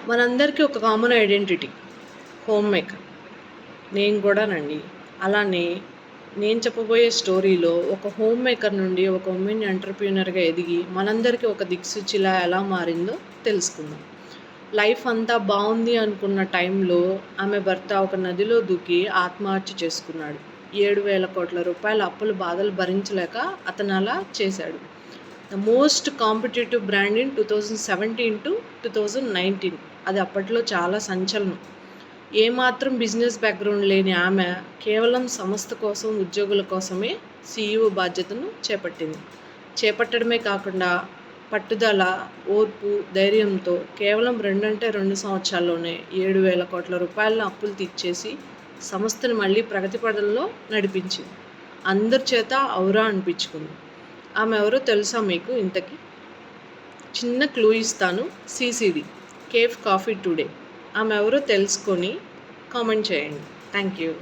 మనందరికీ ఒక common identity home maker. నేను కూడానండి. అలానే నేను చెప్పబోయే స్టోరీలో ఒక హోమ్ మేకర్ నుండి ఒక ఉమెన్ ఎంటర్‌ప్రెన్యూర్‌గా ఎదిగి మనందరికీ ఒక దిక్సూచిలా ఎలా మారిందో తెలుసుకుందాం. లైఫ్ అంతా బావుంది అనుకున్న టైంలో ఆమె భర్త ఒక నదిలో దూకి ఆత్మహత్య చేసుకున్నాడు. 7,000 కోట్ల రూపాయల అప్పుల బాధలు భరించలేక అతను అలా చేశాడు. The most competitive brand in 2017-2019. అది అప్పట్లో చాలా సంచలనం. ఏమాత్రం బిజినెస్ బ్యాక్గ్రౌండ్ లేని ఆమె కేవలం సంస్థ కోసం, ఉద్యోగుల కోసమే సీఈఓ బాధ్యతను చేపట్టింది. చేపట్టడమే కాకుండా పట్టుదల, ఓర్పు, ధైర్యంతో కేవలం 2 సంవత్సరాల్లోనే 7,000 కోట్ల రూపాయల అప్పులు తీర్చేసి సంస్థను మళ్ళీ ప్రగతి పథంలో నడిపించింది. అందరి చేత ఔరా అనిపించుకుంది. ఆమె ఎవరో తెలుసా మీకు ఇంతకీ? చిన్న క్లూ ఇస్తాను. CCD, cafe coffee today. ఆమె ఎవరో తెలుసుకొని కామెంట్ చేయండి. Thank you.